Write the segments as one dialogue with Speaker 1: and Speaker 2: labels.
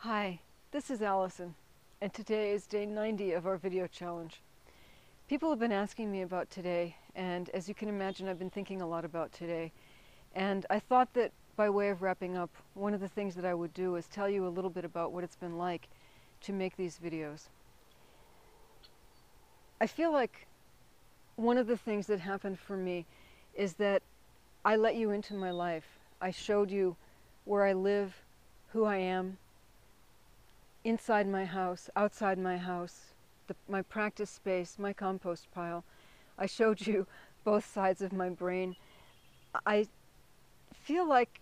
Speaker 1: Hi, this is Allison, and today is day 90 of our video challenge. People have been asking me about today, and as you can imagine, I've been thinking a lot about today. And I thought that by way of wrapping up, one of the things that I would do is tell you a little bit about what it's been like to make these videos. I feel like one of the things that happened for me is that I let you into my life. I showed you where I live, who I am, inside my house, outside my house, my practice space, my compost pile. I showed you both sides of my brain. I feel like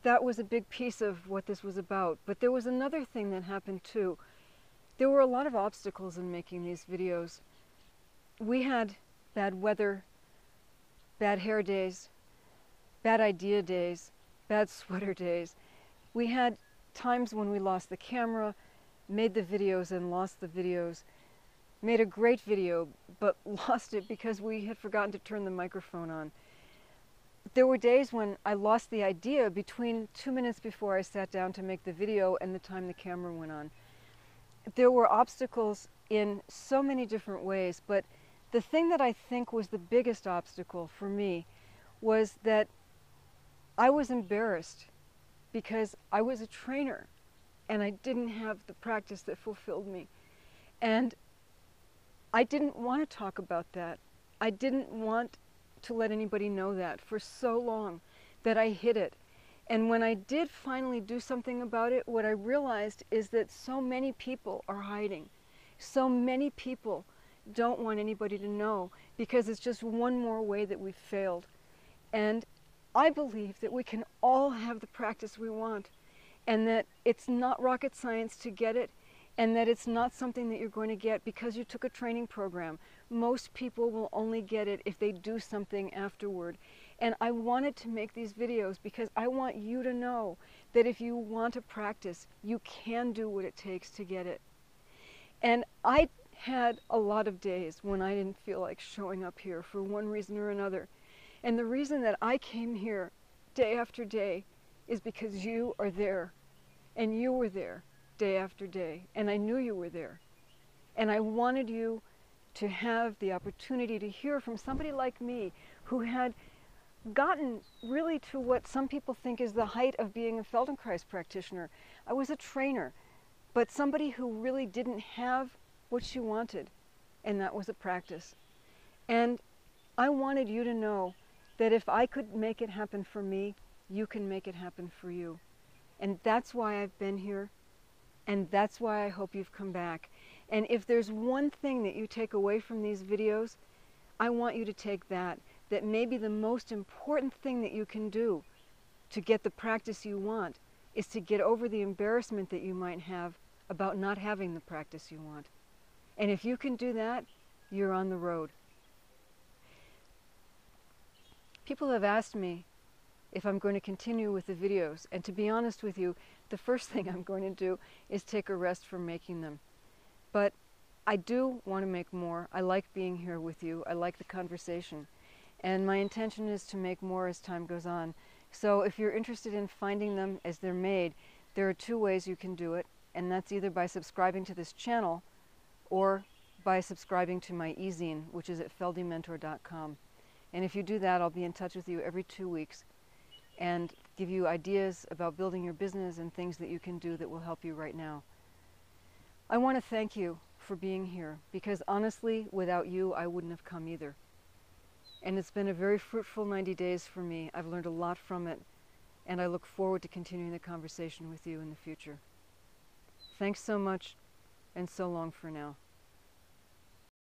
Speaker 1: that was a big piece of what this was about. But there was another thing that happened too. There were a lot of obstacles in making these videos. We had bad weather, bad hair days, bad idea days, bad sweater days. We had times when we lost the camera, made the videos and lost the videos, made a great video but lost it because we had forgotten to turn the microphone on. There were days when I lost the idea between 2 minutes before I sat down to make the video and the time the camera went on. There were obstacles in so many different ways, but the thing that I think was the biggest obstacle for me was that I was embarrassed because I was a trainer and I didn't have the practice that fulfilled me. And I didn't want to talk about that. I didn't want to let anybody know that for so long that I hid it. And when I did finally do something about it, what I realized is that so many people are hiding. So many people don't want anybody to know because it's just one more way that we've failed. And I believe that we can all have the practice we want, and that it's not rocket science to get it, and that it's not something that you're going to get because you took a training program. Most people will only get it if they do something afterward. And I wanted to make these videos because I want you to know that if you want to practice, you can do what it takes to get it. And I had a lot of days when I didn't feel like showing up here for one reason or another. And the reason that I came here day after day is because you are there. And you were there day after day. And I knew you were there. And I wanted you to have the opportunity to hear from somebody like me who had gotten really to what some people think is the height of being a Feldenkrais practitioner. I was a trainer, but somebody who really didn't have what she wanted, and that was a practice. And I wanted you to know that if I could make it happen for me, you can make it happen for you. And that's why I've been here, and that's why I hope you've come back. And if there's one thing that you take away from these videos, I want you to take that maybe the most important thing that you can do to get the practice you want is to get over the embarrassment that you might have about not having the practice you want. And if you can do that, you're on the road. People have asked me if I'm going to continue with the videos, and to be honest with you, the first thing I'm going to do is take a rest from making them. But I do want to make more. I like being here with you. I like the conversation. And my intention is to make more as time goes on. So if you're interested in finding them as they're made, there are two ways you can do it, and that's either by subscribing to this channel or by subscribing to my e-zine, which is at feldementor.com. And if you do that, I'll be in touch with you every 2 weeks and give you ideas about building your business and things that you can do that will help you right now. I want to thank you for being here because honestly, without you, I wouldn't have come either. And it's been a very fruitful 90 days for me. I've learned a lot from it, and I look forward to continuing the conversation with you in the future. Thanks so much, and so long for now.